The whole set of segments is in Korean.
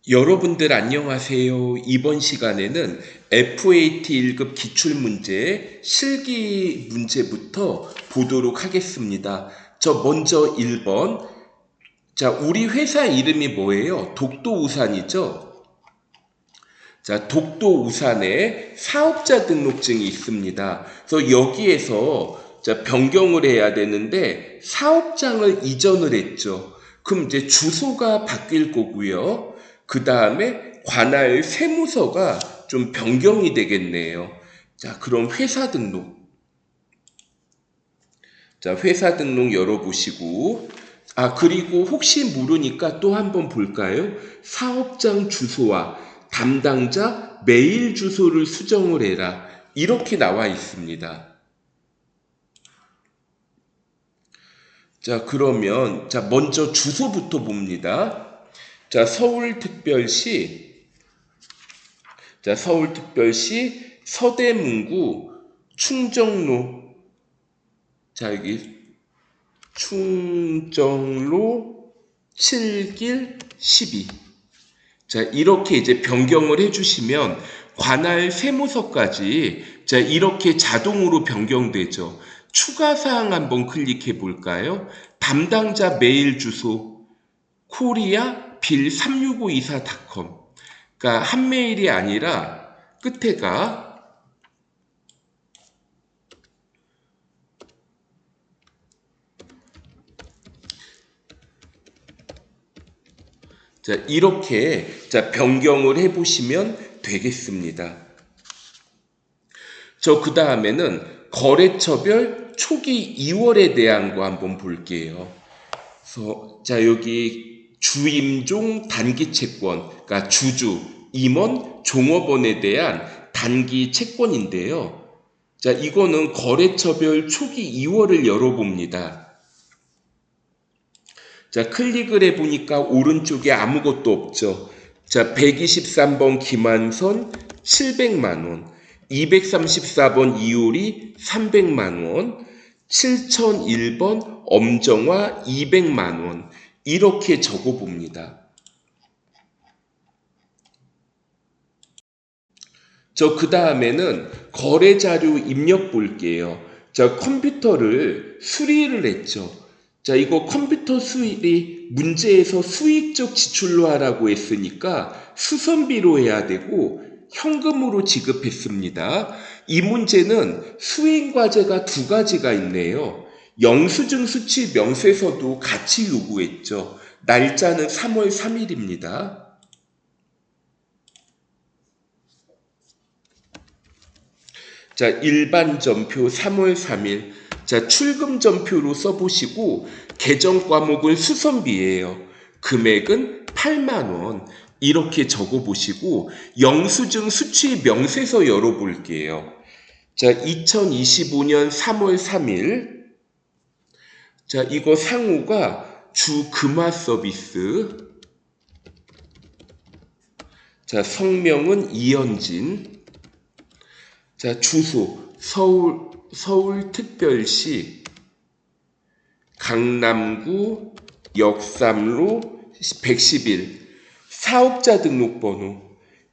여러분들 안녕하세요. 이번 시간에는 FAT 1급 기출문제 실기 문제부터 보도록 하겠습니다. 먼저 1번. 우리 회사 이름이 뭐예요? 독도우산이죠? 독도우산에 사업자 등록증이 있습니다. 그래서 여기에서 변경을 해야 되는데 사업장을 이전을 했죠. 그럼 이제 주소가 바뀔 거고요. 그 다음에 관할 세무서가 좀 변경이 되겠네요. 그럼 회사 등록. 회사 등록 열어보시고. 그리고 혹시 모르니까 또 한번 볼까요? 사업장 주소와 담당자 메일 주소를 수정을 해라. 이렇게 나와 있습니다. 그러면 먼저 주소부터 봅니다. 서울특별시 서대문구 충정로, 여기 충정로 7길 12. 이렇게 이제 변경을 해주시면 관할 세무서까지 이렇게 자동으로 변경되죠. 추가사항 한번 클릭해 볼까요? 담당자 메일 주소 코리아 빌36524.com. 그러니까 한 메일이 아니라 끝에가 이렇게 변경을 해보시면 되겠습니다. 그 다음에는 거래처별 초기 2월에 대한 거 한번 볼게요. 그래서 여기 주임종 단기 채권, 그러니까 주주, 임원, 종업원에 대한 단기 채권인데요. 이거는 거래처별 초기 2월을 열어봅니다. 클릭을 해보니까 오른쪽에 아무것도 없죠. 123번 김한선 700만원, 234번 이효리 300만원, 7001번 엄정화 200만원. 이렇게 적어봅니다. 그 다음에는 거래자료 입력 볼게요. 컴퓨터를 수리를 했죠. 이거 컴퓨터 수리 문제에서 수익적 지출로 하라고 했으니까 수선비로 해야 되고 현금으로 지급했습니다. 이 문제는 수행과제가 두 가지가 있네요. 영수증 수취 명세서도 같이 요구했죠. 날짜는 3월 3일입니다. 일반 전표 3월 3일. 출금 전표로 써보시고 계정 과목은 수선비예요. 금액은 8만원. 이렇게 적어보시고 영수증 수취 명세서 열어볼게요. 2025년 3월 3일. 이거 상호가 주금화 서비스. 성명은 이현진. 주소 서울특별시 강남구 역삼로 111. 사업자 등록번호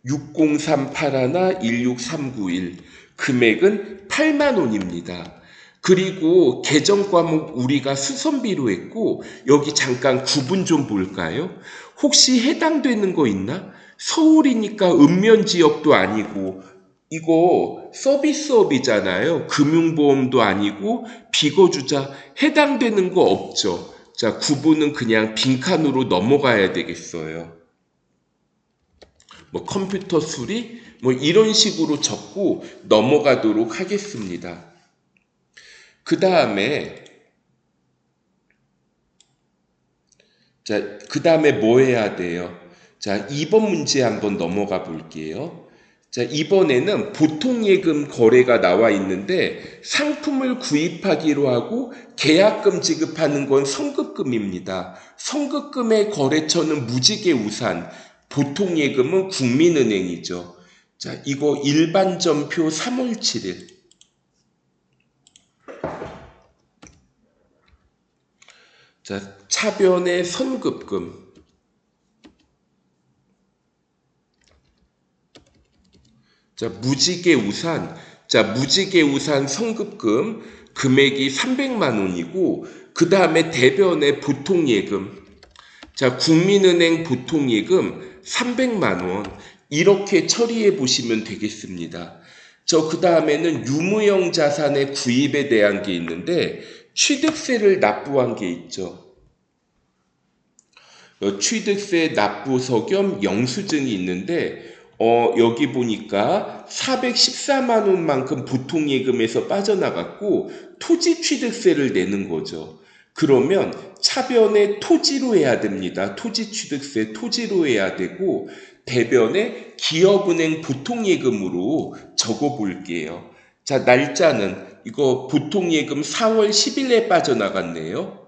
60381-16391. 금액은 8만원입니다. 그리고 계정 과목 우리가 수선비로 했고 여기 잠깐 구분 좀 볼까요? 혹시 해당되는 거 있나? 서울이니까 읍면지역도 아니고 이거 서비스업이잖아요. 금융보험도 아니고 비거주자 해당되는 거 없죠. 구분은 그냥 빈칸으로 넘어가야 되겠어요. 컴퓨터 수리 이런 식으로 적고 넘어가도록 하겠습니다. 그 다음에 뭐 해야 돼요? 2번 문제 한번 넘어가 볼게요. 이번에는 보통예금 거래가 나와 있는데 상품을 구입하기로 하고 계약금 지급하는 건 선급금입니다. 선급금의 거래처는 무지개우산, 보통예금은 국민은행이죠. 이거 일반전표 3월 7일. 차변의 선급금. 자, 무지개우산. 자, 무지개우산 성급금 금액이 300만 원이고, 그 다음에 대변의 보통예금. 자, 국민은행 보통예금 300만 원. 이렇게 처리해 보시면 되겠습니다. 그 다음에는 유무형 자산의 구입에 대한 게 있는데, 취득세를 납부한 게 있죠. 취득세 납부서 겸 영수증이 있는데, 여기 보니까 414만 원만큼 보통예금에서 빠져나갔고 토지 취득세를 내는 거죠. 그러면 차변에 토지로 해야 됩니다. 토지 취득세 토지로 해야 되고 대변에 기업은행 보통예금으로 적어 볼게요. 자, 날짜는 이거 보통예금 4월 10일에 빠져나갔네요.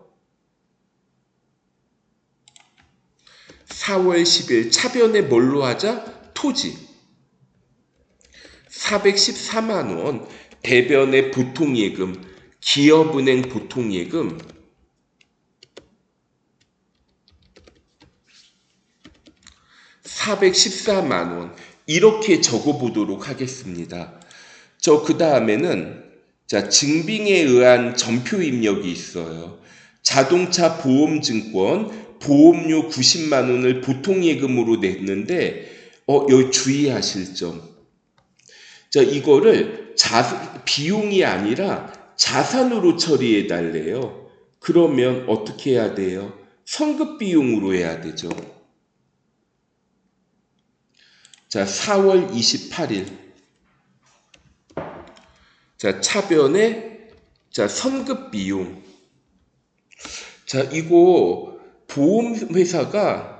4월 10일 차변에 뭘로 하자? 토지 414만 원, 대변의 보통예금, 기업은행 보통예금 414만 원 이렇게 적어보도록 하겠습니다. 그 다음에는 자, 증빙에 의한 전표 입력이 있어요. 자동차 보험증권 보험료 90만 원을 보통예금으로 냈는데 여기 주의하실 점. 자, 이거를 비용이 아니라 자산으로 처리해 달래요. 그러면 어떻게 해야 돼요? 선급 비용으로 해야 되죠. 자, 4월 28일. 자, 차변에 자, 선급 비용. 자, 이거 보험회사가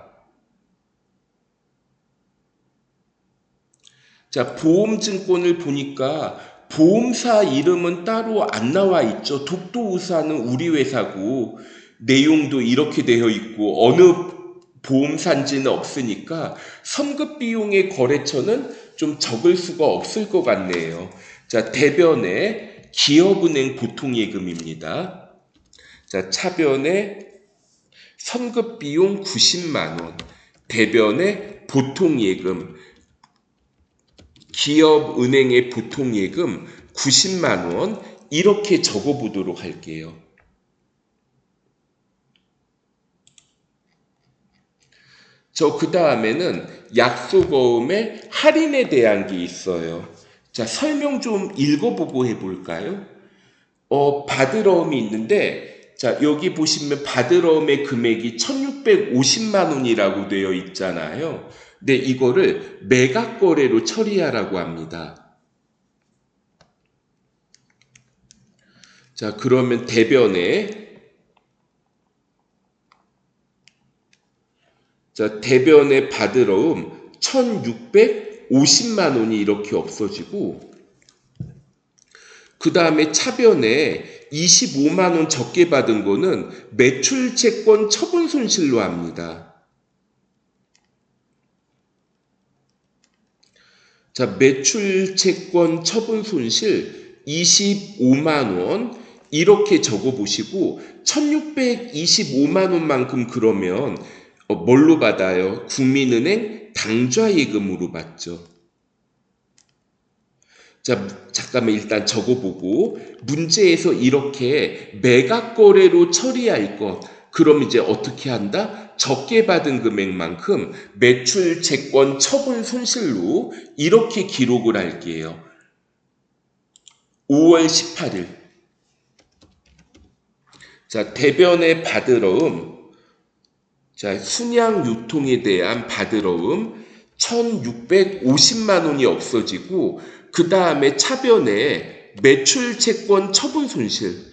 자, 보험증권을 보니까 보험사 이름은 따로 안 나와 있죠. 독도우산은 우리 회사고 내용도 이렇게 되어 있고 어느 보험사인지는 없으니까 선급 비용의 거래처는 좀 적을 수가 없을 것 같네요. 자, 대변에 기업은행 보통예금입니다. 자, 차변에 선급 비용 90만 원, 대변에 보통예금, 기업은행의 보통예금 90만 원 이렇게 적어보도록 할게요. 그 다음에는 약속어음의 할인에 대한 게 있어요. 자, 설명 좀 읽어보고 해볼까요? 받으러음이 있는데, 자, 여기 보시면 받으러음의 금액이 1650만 원이라고 되어 있잖아요. 근데 이거를 매각거래로 처리하라고 합니다. 자, 그러면 대변에 자, 대변에 받으러움 1650만 원이 이렇게 없어지고 그 다음에 차변에 25만 원 적게 받은 거는 매출채권 처분 손실로 합니다. 자, 매출채권 처분 손실 25만 원 이렇게 적어 보시고 1625만 원만큼 그러면 뭘로 받아요? 국민은행 당좌예금으로 받죠. 자, 잠깐만 일단 적어보고 문제에서 이렇게 매각거래로 처리할 것 그럼 이제 어떻게 한다? 적게 받은 금액만큼 매출 채권 처분 손실로 이렇게 기록을 할게요. 5월 18일 자, 대변에 받으러움 자, 순양 유통에 대한 받으러움 1650만 원이 없어지고 그 다음에 차변에 매출 채권 처분 손실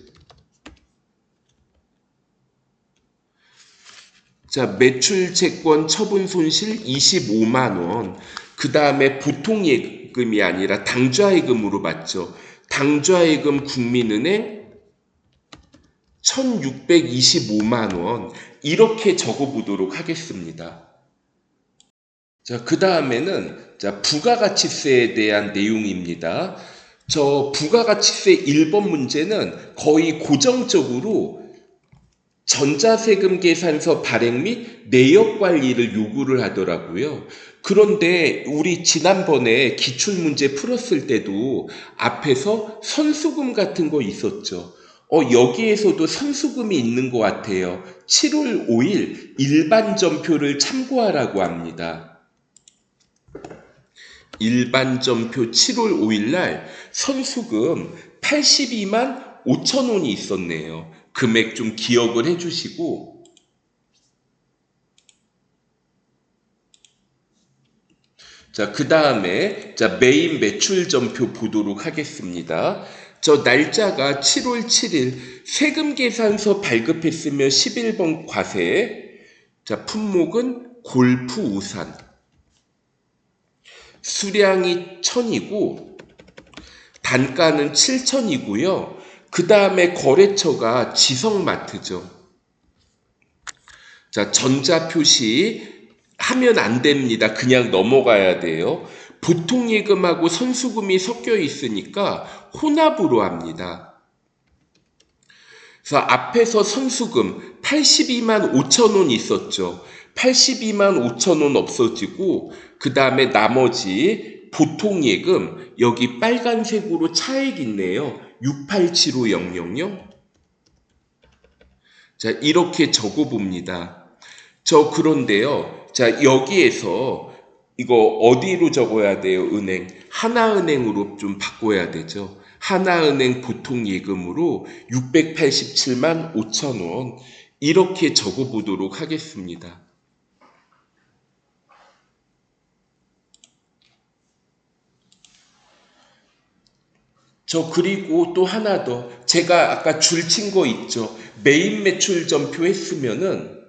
자, 매출 채권 처분 손실 25만 원 그 다음에 보통예금이 아니라 당좌예금으로 받죠. 당좌예금 국민은행 1625만 원 이렇게 적어보도록 하겠습니다. 자, 그 다음에는 자, 부가가치세에 대한 내용입니다. 부가가치세 1번 문제는 거의 고정적으로 전자세금 계산서 발행 및 내역 관리를 요구를 하더라고요. 그런데 우리 지난번에 기출문제 풀었을 때도 앞에서 선수금 같은 거 있었죠. 여기에서도 선수금이 있는 것 같아요. 7월 5일 일반전표를 참고하라고 합니다. 일반전표 7월 5일 날 선수금 82만 5천 원이 있었네요. 금액 좀 기억을 해주시고, 자, 그 다음에, 자, 메인 매출 전표 보도록 하겠습니다. 저 날짜가 7월 7일, 세금 계산서 발급했으면 11번 과세, 자, 품목은 골프 우산, 수량이 1000이고, 단가는 7000이고요. 그 다음에 거래처가 지성마트죠. 자, 전자표시 하면 안 됩니다. 그냥 넘어가야 돼요. 보통예금하고 선수금이 섞여 있으니까 혼합으로 합니다. 그래서 앞에서 선수금 82만 5천 원 있었죠. 82만 5천 원 없어지고 그 다음에 나머지 보통예금 여기 빨간색으로 차액 있네요. 6875,000. 자, 이렇게 적어봅니다. 그런데요. 자, 여기에서 이거 어디로 적어야 돼요? 은행. 하나은행으로 좀 바꿔야 되죠. 하나은행 보통예금으로 687만 5천 원. 이렇게 적어보도록 하겠습니다. 그리고 또 하나 더. 제가 아까 줄 친 거 있죠. 메인 매출 전표 했으면은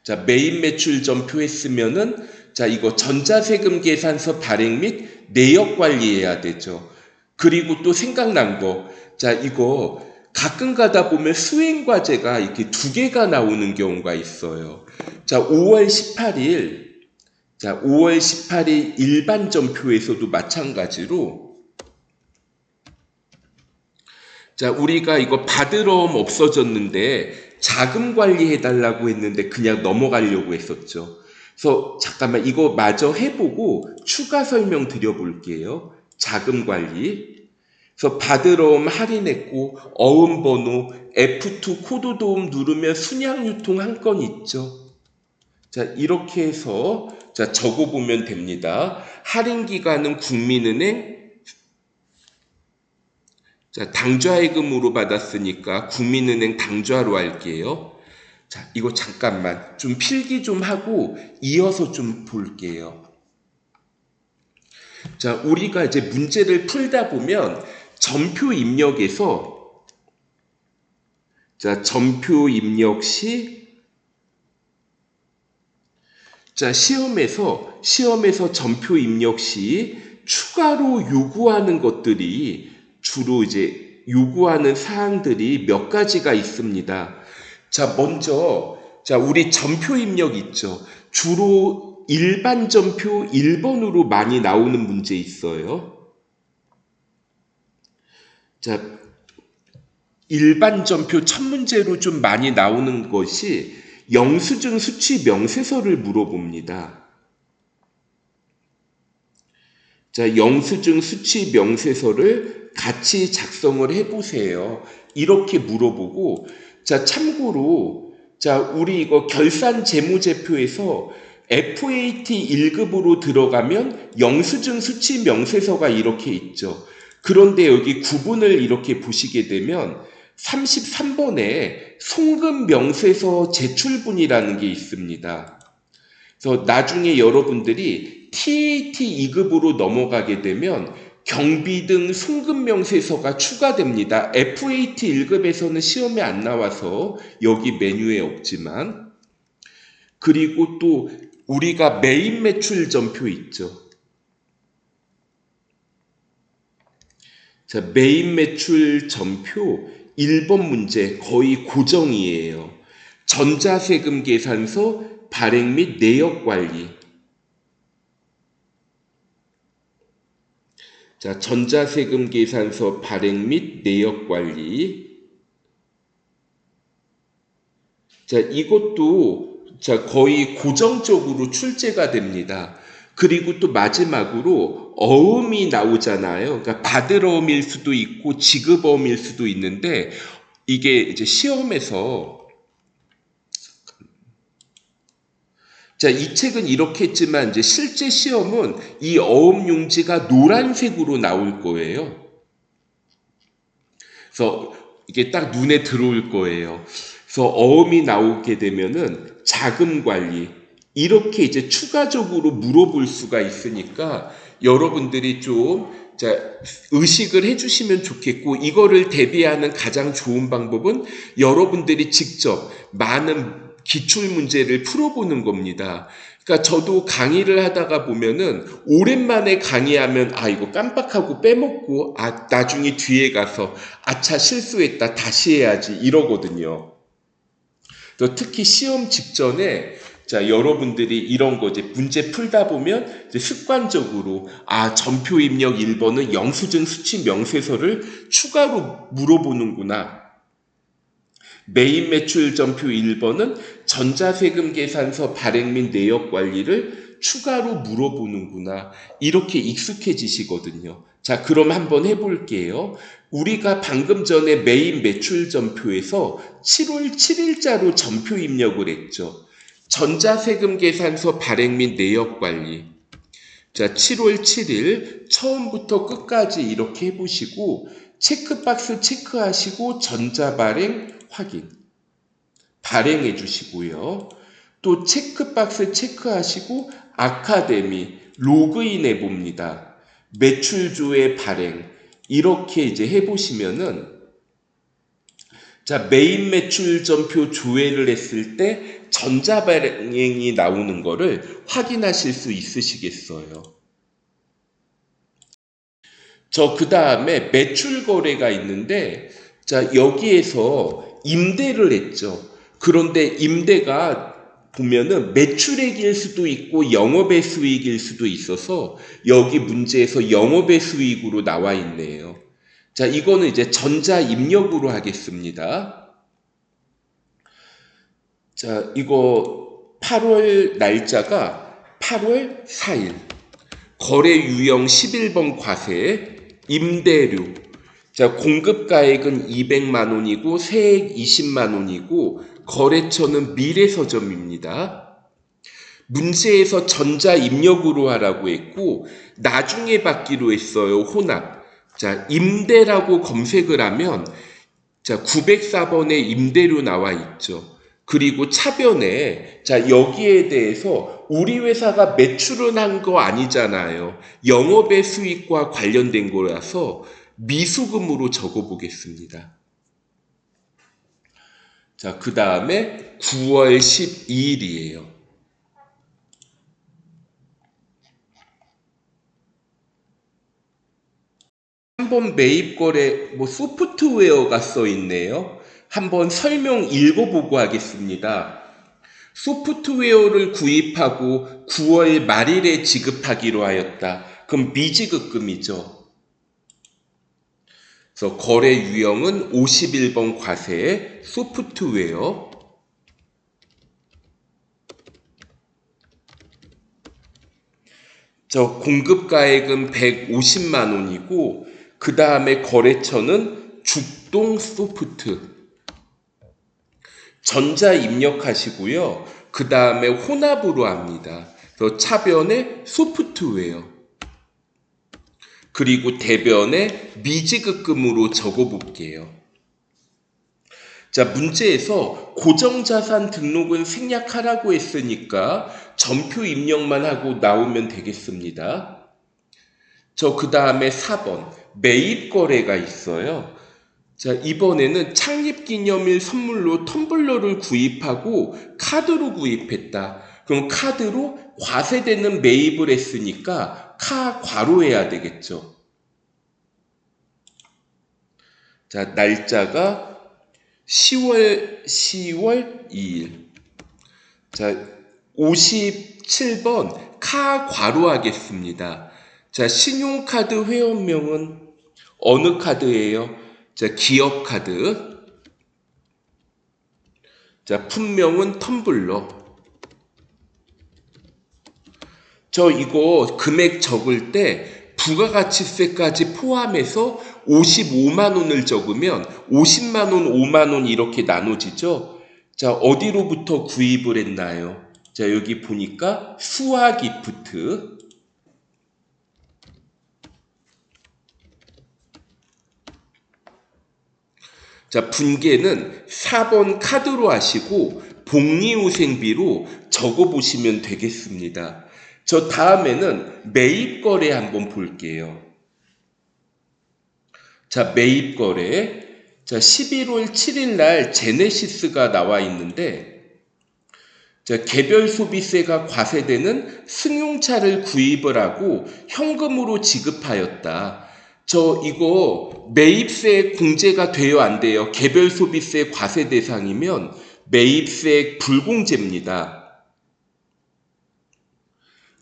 자, 메인 매출 전표 했으면은 자, 이거 전자세금 계산서 발행 및 내역 관리해야 되죠. 그리고 또 생각난 거. 자, 이거 가끔 가다 보면 수행과제가 이렇게 두 개가 나오는 경우가 있어요. 자, 5월 18일. 자, 5월 18일 일반 전표에서도 마찬가지로 자, 우리가 이거 받으러움 없어졌는데 자금 관리해달라고 했는데 그냥 넘어가려고 했었죠. 그래서 잠깐만 이거 마저 해보고 추가 설명 드려볼게요. 자금 관리. 그래서 받으러움 할인했고 어음번호 F2 코드 도움 누르면 순양 유통 한 건 있죠. 자, 이렇게 해서 자, 적어보면 됩니다. 할인 기간은 국민은행 자, 당좌예금으로 받았으니까 국민은행 당좌로 할게요. 자, 이거 잠깐만 좀 필기 좀 하고 이어서 좀 볼게요. 자, 우리가 이제 문제를 풀다 보면 전표 입력에서 자, 전표 입력 시 자, 시험에서 전표 입력 시 추가로 요구하는 것들이 주로 이제 요구하는 사항들이 몇 가지가 있습니다. 자, 먼저, 자, 우리 전표 입력 있죠. 주로 일반 전표 1번으로 많이 나오는 문제 있어요. 자, 일반 전표 첫 문제로 좀 많이 나오는 것이 영수증 수취 명세서를 물어봅니다. 자, 영수증 수취 명세서를 같이 작성을 해보세요. 이렇게 물어보고, 자, 참고로, 자, 우리 이거 결산 재무제표에서 FAT 1급으로 들어가면 영수증 수취 명세서가 이렇게 있죠. 그런데 여기 구분을 이렇게 보시게 되면 33번에 송금 명세서 제출분이라는 게 있습니다. 그래서 나중에 여러분들이 TAT 2급으로 넘어가게 되면 경비 등 송금 명세서가 추가됩니다. FAT 1급에서는 시험에 안 나와서 여기 메뉴에 없지만 그리고 또 우리가 메인 매출 전표 있죠. 자, 메인 매출 전표 1번 문제 거의 고정이에요. 전자세금 계산서 발행 및 내역 관리. 자, 전자세금 계산서 발행 및 내역 관리. 자, 이것도 자, 거의 고정적으로 출제가 됩니다. 그리고 또 마지막으로 어음이 나오잖아요. 그러니까 받을어음일 수도 있고 지급어음일 수도 있는데 이게 이제 시험에서 자, 이 책은 이렇게 했지만 이제 실제 시험은 이 어음 용지가 노란색으로 나올 거예요. 그래서 이게 딱 눈에 들어올 거예요. 그래서 어음이 나오게 되면은 자금 관리 이렇게 이제 추가적으로 물어볼 수가 있으니까 여러분들이 좀 자, 의식을 해주시면 좋겠고 이거를 대비하는 가장 좋은 방법은 여러분들이 직접 많은 기출 문제를 풀어보는 겁니다. 그러니까 저도 강의를 하다가 보면은 오랜만에 강의하면 아 이거 깜빡하고 빼먹고 아 나중에 뒤에 가서 아차 실수했다 다시 해야지 이러거든요. 또 특히 시험 직전에 자 여러분들이 이런 거 이제 문제 풀다 보면 이제 습관적으로 아 전표 입력 1번은 영수증 수치 명세서를 추가로 물어보는구나. 메인 매출 전표 1번은 전자세금 계산서 발행 및 내역 관리를 추가로 물어보는구나. 이렇게 익숙해지시거든요. 자, 그럼 한번 해볼게요. 우리가 방금 전에 메인 매출 전표에서 7월 7일자로 전표 입력을 했죠. 전자세금 계산서 발행 및 내역 관리. 자, 7월 7일 처음부터 끝까지 이렇게 해보시고 체크박스 체크하시고 전자발행 확인. 발행해 주시고요. 또 체크박스 체크하시고 아카데미 로그인 해 봅니다. 매출조회 발행. 이렇게 이제 해 보시면은 자, 메인 매출 전표 조회를 했을 때 전자발행이 나오는 거를 확인하실 수 있으시겠어요. 그 다음에 매출 거래가 있는데, 자, 여기에서 임대를 했죠. 그런데 임대가 보면은 매출액일 수도 있고 영업의 수익일 수도 있어서 여기 문제에서 영업의 수익으로 나와 있네요. 자, 이거는 이제 전자 입력으로 하겠습니다. 자, 이거 8월 날짜가 8월 4일. 거래 유형 11번 과세, 임대료. 자, 공급가액은 200만 원이고 세액 20만 원이고 거래처는 미래서점입니다. 문제에서 전자 입력으로 하라고 했고 나중에 받기로 했어요. 혼합. 자, 임대라고 검색을 하면 자, 904번에 임대료 나와 있죠. 그리고 차변에 자, 여기에 대해서 우리 회사가 매출은 한 거 아니잖아요. 영업의 수익과 관련된 거라서 미수금으로 적어 보겠습니다. 자, 그 다음에 9월 12일이에요. 한번 매입 거래 소프트웨어가 써 있네요. 한번 설명 읽어보고 하겠습니다. 소프트웨어를 구입하고 9월 말일에 지급하기로 하였다. 그럼 미지급금이죠. 그래서 거래 유형은 51번 과세 소프트웨어. 공급가액은 150만 원이고 그 다음에 거래처는 죽동 소프트. 전자 입력하시고요. 그 다음에 혼합으로 합니다. 그래서 차변에 소프트웨어. 그리고 대변에 미지급금으로 적어볼게요. 자, 문제에서 고정자산 등록은 생략하라고 했으니까 전표 입력만 하고 나오면 되겠습니다. 그 다음에 4번 매입 거래가 있어요. 자, 이번에는 창립기념일 선물로 텀블러를 구입하고 카드로 구입했다. 그럼 카드로 과세되는 매입을 했으니까 괄호해야 되겠죠. 자, 날짜가 10월 2일. 자, 57번 괄호하겠습니다. 자, 신용카드 회원명은 어느 카드예요? 자, 기업카드. 자, 품명은 텀블러. 이거 금액 적을 때 부가가치세까지 포함해서 55만 원을 적으면 50만 원, 5만 원 이렇게 나눠지죠. 자, 어디로부터 구입을 했나요? 자, 여기 보니까 수화기프트. 자, 분계는 4번 카드로 하시고 복리후생비로 적어보시면 되겠습니다. 저 다음에는 매입거래 한번 볼게요. 자, 매입거래. 자, 11월 7일 날 제네시스가 나와 있는데, 자, 개별 소비세가 과세되는 승용차를 구입을 하고 현금으로 지급하였다. 이거 매입세 공제가 돼요, 안 돼요? 개별 소비세 과세 대상이면 매입세 불공제입니다.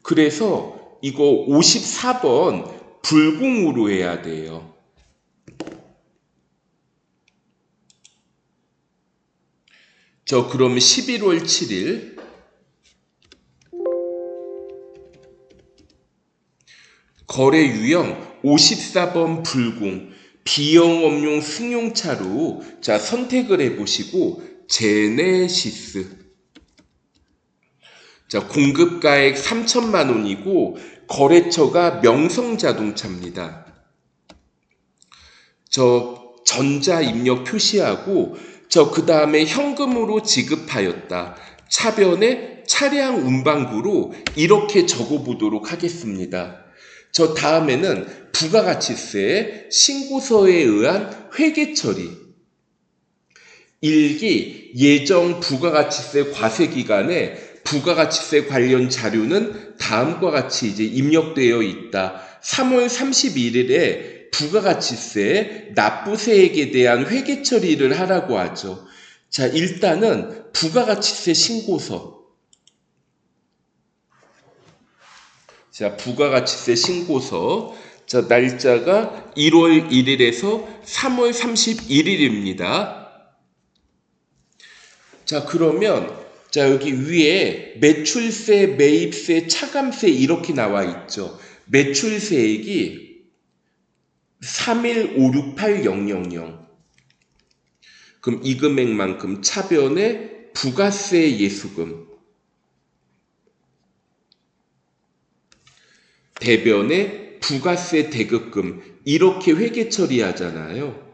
그래서 이거 54번 불공으로 해야 돼요. 그러면 11월 7일 거래 유형 54번 불공 비영업용 승용차로 자 선택을 해보시고 제네시스. 자, 공급가액 3천만 원이고 거래처가 명성자동차입니다. 전자 입력 표시하고 그 다음에 현금으로 지급하였다. 차변에 차량 운반구로 이렇게 적어보도록 하겠습니다. 다음에는 부가가치세 신고서에 의한 회계 처리. 1기 예정 부가가치세 과세 기간에 부가가치세 관련 자료는 다음과 같이 이제 입력되어 있다. 3월 31일에 부가가치세 납부세액에 대한 회계 처리를 하라고 하죠. 자, 일단은 부가가치세 신고서. 자, 부가가치세 신고서. 자, 날짜가 1월 1일에서 3월 31일입니다. 자, 그러면 자, 여기 위에 매출세, 매입세, 차감세 이렇게 나와 있죠. 매출세액이 31568,000. 그럼 이 금액만큼 차변에 부가세 예수금, 대변에 부가세 대급금 이렇게 회계 처리하잖아요.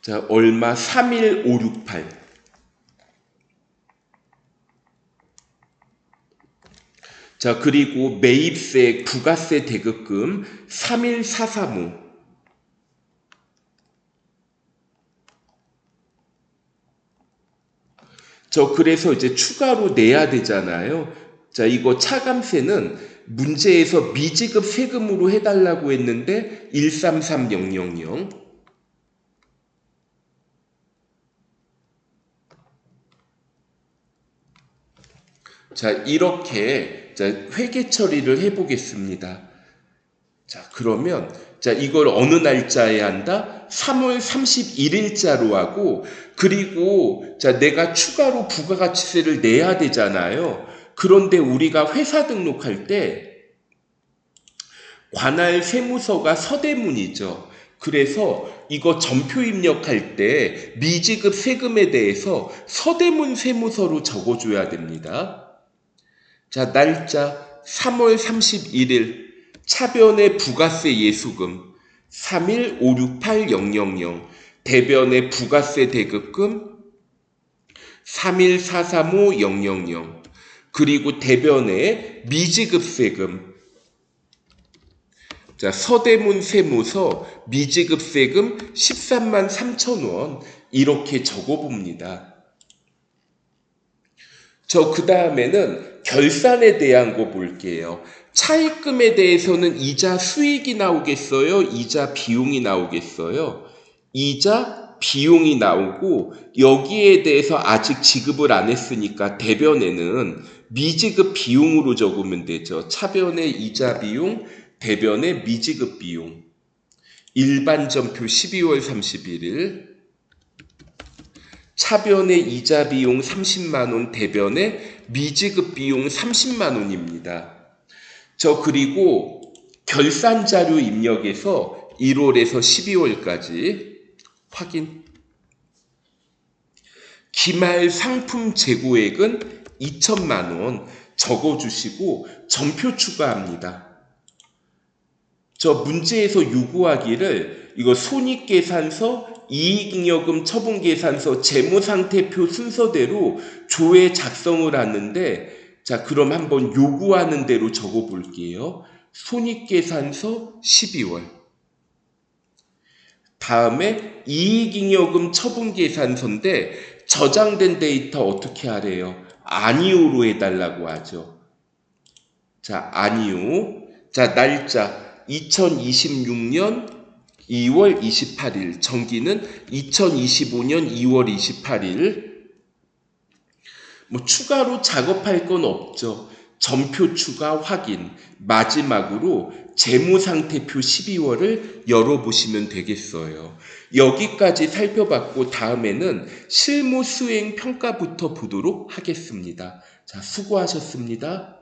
자, 얼마 31568. 자, 그리고 매입세, 부가세 대급금 31435. 그래서 이제 추가로 내야 되잖아요. 자, 이거 차감세는 문제에서 미지급 세금으로 해달라고 했는데 133000. 자, 이렇게 회계 처리를 해보겠습니다. 자, 그러면 이걸 어느 날짜에 한다? 3월 31일자로 하고, 그리고 내가 추가로 부가가치세를 내야 되잖아요. 그런데 우리가 회사 등록할 때 관할 세무서가 서대문이죠. 그래서 이거 전표 입력할 때 미지급 세금에 대해서 서대문 세무서로 적어줘야 됩니다. 자, 날짜 3월 31일 차변의 부가세 예수금 31568,000. 대변의 부가세 대급금 31435,000. 그리고 대변의 미지급 세금. 자, 서대문 세무서 미지급 세금 13만 3천원 이렇게 적어봅니다. 그 다음에는 결산에 대한 거 볼게요. 차입금에 대해서는 이자 수익이 나오겠어요? 이자 비용이 나오겠어요? 이자 비용이 나오고 여기에 대해서 아직 지급을 안 했으니까 대변에는 미지급 비용으로 적으면 되죠. 차변의 이자 비용, 대변의 미지급 비용. 일반 전표 12월 31일, 차변의 이자 비용 30만 원, 대변의 미지급 비용 30만 원입니다. 그리고 결산 자료 입력에서 1월에서 12월까지 확인. 기말 상품 재고액은 2천만 원 적어주시고 전표 추가합니다. 문제에서 요구하기를 이거 손익계산서, 이익잉여금 처분계산서, 재무상태표 순서대로 조회 작성을 하는데, 그럼 한번 요구하는 대로 적어 볼게요. 손익계산서 12월. 다음에 이익잉여금 처분계산서인데 저장된 데이터 어떻게 하래요? 아니오로 해달라고 하죠. 아니오. 날짜 2026년 2월 28일, 정기는 2025년 2월 28일. 추가로 작업할 건 없죠. 전표 추가 확인. 마지막으로 재무상태표 12월을 열어보시면 되겠어요. 여기까지 살펴봤고 다음에는 실무 수행 평가부터 보도록 하겠습니다. 수고하셨습니다.